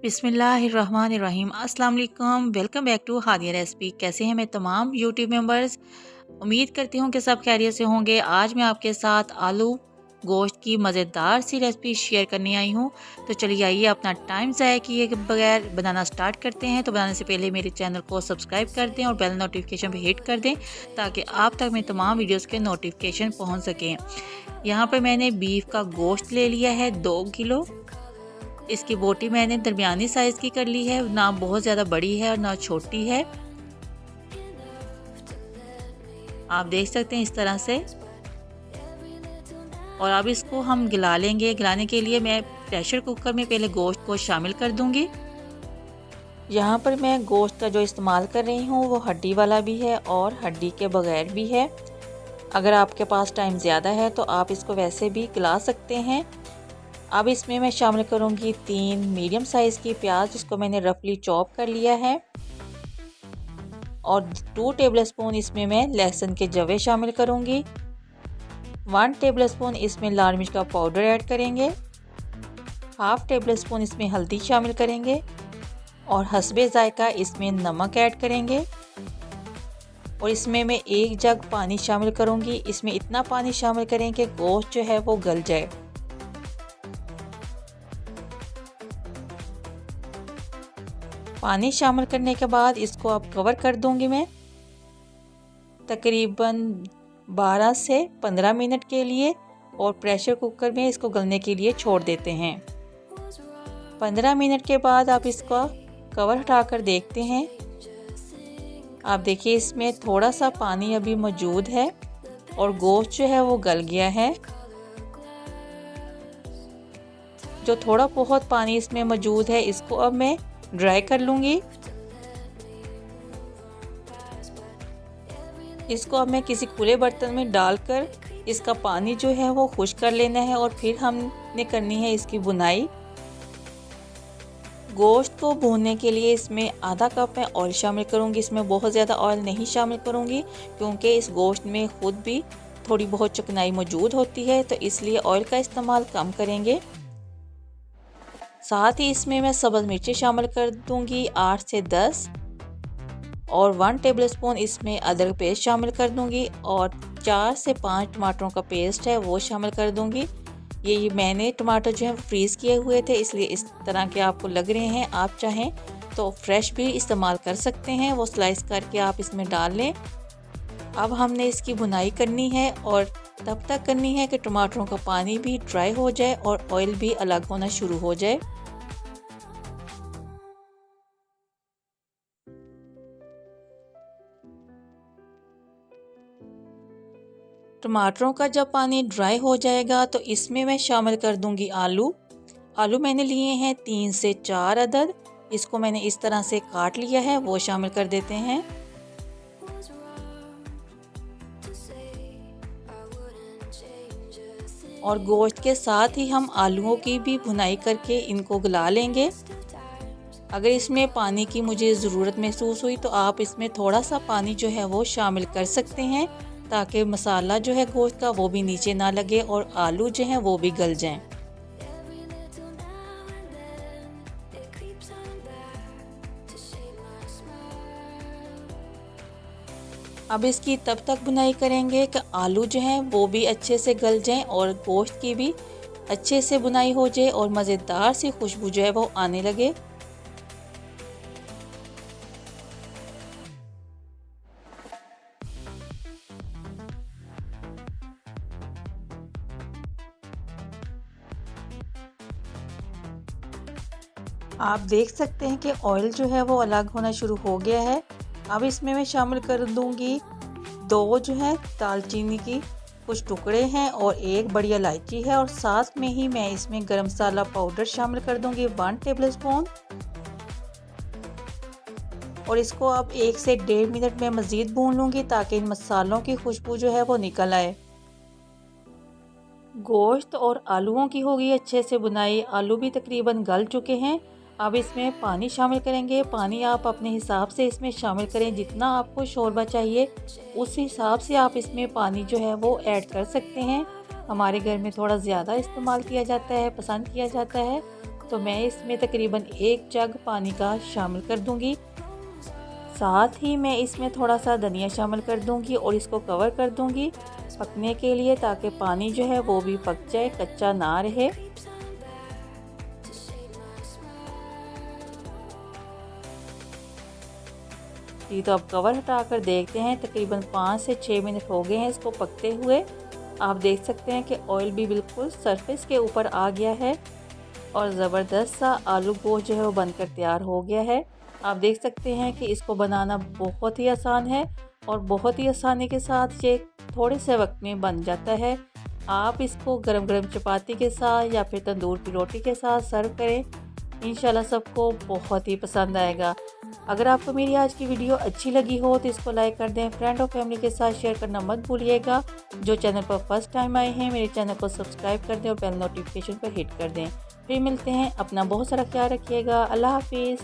बिस्मिल्लाहिर्रहमानिर्रहीम। अस्सलाम वालेकुम। Welcome back to Hadiya recipe. कैसे हैं मैं तमाम यूट्यूब मेंबर्स? उम्मीद करती हूँ कि सब खैरियत से होंगे। आज मैं आपके साथ आलू गोश्त की मज़ेदार सी रेसिपी शेयर करने आई हूँ। तो चलिए आइए अपना टाइम ज़ाया किए बगैर बनाना स्टार्ट करते हैं। तो बनाने से पहले मेरे चैनल को सब्सक्राइब कर दें और बेल नोटिफिकेशन पर हिट कर दें ताकि आप तक मैं तमाम वीडियोज़ के नोटिफिकेशन पहुँच सकें। यहाँ पर मैंने बीफ का गोश्त ले लिया है 2 किलो। इसकी बोटी मैंने दरमियानी साइज़ की कर ली है, ना बहुत ज़्यादा बड़ी है और ना छोटी है। आप देख सकते हैं इस तरह से। और अब इसको हम गिला लेंगे। गिलाने के लिए मैं प्रेशर कुकर में पहले गोश्त को शामिल कर दूंगी। यहाँ पर मैं गोश्त का जो इस्तेमाल कर रही हूँ वो हड्डी वाला भी है और हड्डी के बगैर भी है। अगर आपके पास टाइम ज़्यादा है तो आप इसको वैसे भी गिला सकते हैं। अब इसमें मैं शामिल करूंगी 3 मीडियम साइज़ की प्याज, जिसको मैंने रफली चॉप कर लिया है। और 2 टेबलस्पून इसमें मैं लहसुन के जवे शामिल करूंगी। 1 टेबलस्पून इसमें लाल मिर्च का पाउडर ऐड करेंगे। हाफ टेबलस्पून इसमें हल्दी शामिल करेंगे और हस्बे जायका इसमें नमक ऐड करेंगे। और इसमें मैं 1 जग पानी शामिल करूंगी। इसमें इतना पानी शामिल करें कि गोश्त जो है वो गल जाए। पानी शामिल करने के बाद इसको अब कवर कर दूंगी मैं तकरीबन 12 से 15 मिनट के लिए। और प्रेशर कुकर में इसको गलने के लिए छोड़ देते हैं। 15 मिनट के बाद आप इसका कवर हटाकर देखते हैं। आप देखिए इसमें थोड़ा सा पानी अभी मौजूद है और गोश्त जो है वो गल गया है। जो थोड़ा बहुत पानी इसमें मौजूद है इसको अब मैं ड्राई कर लूँगी। इसको अब मैं किसी खुले बर्तन में डालकर इसका पानी जो है वो खुश्क कर लेना है और फिर हमने करनी है इसकी भुनाई। गोश्त को भूनने के लिए इसमें आधा कप मैं ऑयल शामिल करूँगी। इसमें बहुत ज़्यादा ऑयल नहीं शामिल करूँगी क्योंकि इस गोश्त में खुद भी थोड़ी बहुत चिकनाई मौजूद होती है, तो इसलिए ऑयल का इस्तेमाल कम करेंगे। साथ ही इसमें मैं सब्ज़ मिर्ची शामिल कर दूंगी 8 से 10 और 1 टेबलस्पून इसमें अदरक पेस्ट शामिल कर दूंगी और 4 से 5 टमाटरों का पेस्ट है वो शामिल कर दूंगी। ये मैंने टमाटर जो है फ्रीज़ किए हुए थे, इसलिए इस तरह के आपको लग रहे हैं। आप चाहें तो फ्रेश भी इस्तेमाल कर सकते हैं, वो स्लाइस करके आप इसमें डाल लें। अब हमने इसकी भुनाई करनी है और तब तक करनी है कि टमाटरों का पानी भी ड्राई हो जाए और ऑयल भी अलग होना शुरू हो जाए। टमाटरों का जब पानी ड्राई हो जाएगा तो इसमें मैं शामिल कर दूंगी आलू। आलू मैंने लिए हैं 3 से 4 अदद। इसको मैंने इस तरह से काट लिया है, वो शामिल कर देते हैं। और गोश्त के साथ ही हम आलूओं की भी भुनाई करके इनको गला लेंगे। अगर इसमें पानी की मुझे ज़रूरत महसूस हुई तो आप इसमें थोड़ा सा पानी जो है वो शामिल कर सकते हैं ताकि मसाला जो है गोश्त का वो भी नीचे ना लगे और आलू जो हैं वो भी गल जाएं। अब इसकी तब तक भुनाई करेंगे कि आलू जो हैं वो भी अच्छे से गल जाएं और गोश्त की भी अच्छे से भुनाई हो जाए और मज़ेदार सी खुशबू जो है वो आने लगे। आप देख सकते हैं कि ऑयल जो है वो अलग होना शुरू हो गया है। अब इसमें मैं शामिल कर दूंगी 2 जो है दालचीनी की कुछ टुकड़े हैं और 1 बड़ी इलायची है और साथ में ही मैं इसमें गरम मसाला पाउडर शामिल कर दूंगी 1 टेबलस्पून। और इसको अब 1 से 1.5 मिनट में मज़ीद भून लूँगी ताकि इन मसालों की खुशबू जो है वो निकल आए। गोश्त और आलूओं की हो गई अच्छे से बुनाई, आलू भी तकरीबन गल चुके हैं। अब इसमें पानी शामिल करेंगे। पानी आप अपने हिसाब से इसमें शामिल करें, जितना आपको शोरबा चाहिए उस हिसाब से आप इसमें पानी जो है वो ऐड कर सकते हैं। हमारे घर में थोड़ा ज़्यादा इस्तेमाल किया जाता है, पसंद किया जाता है, तो मैं इसमें तकरीबन 1 जग पानी का शामिल कर दूंगी। साथ ही मैं इसमें थोड़ा सा धनिया शामिल कर दूंगी और इसको कवर कर दूंगी पकने के लिए, ताकि पानी जो है वो भी पक जाए, कच्चा ना रहे। जी तो अब कवर हटाकर देखते हैं, तकरीबन 5 से 6 मिनट हो गए हैं इसको पकते हुए। आप देख सकते हैं कि ऑयल भी बिल्कुल सरफेस के ऊपर आ गया है और ज़बरदस्त सा आलू गोश्त जो है वो बनकर तैयार हो गया है। आप देख सकते हैं कि इसको बनाना बहुत ही आसान है और बहुत ही आसानी के साथ ये थोड़े से वक्त में बन जाता है। आप इसको गरम गरम चपाती के साथ या फिर तंदूर की रोटी के साथ सर्व करें, इंशाल्लाह सबको बहुत ही पसंद आएगा। अगर आपको मेरी आज की वीडियो अच्छी लगी हो तो इसको लाइक कर दें, फ्रेंड और फैमिली के साथ शेयर करना मत भूलिएगा। जो चैनल पर फर्स्ट टाइम आए हैं मेरे चैनल को सब्सक्राइब कर दें और बेल नोटिफिकेशन पर हिट कर दें। फिर मिलते हैं, अपना बहुत सारा ख्याल रखिएगा। अल्लाह हाफिज़।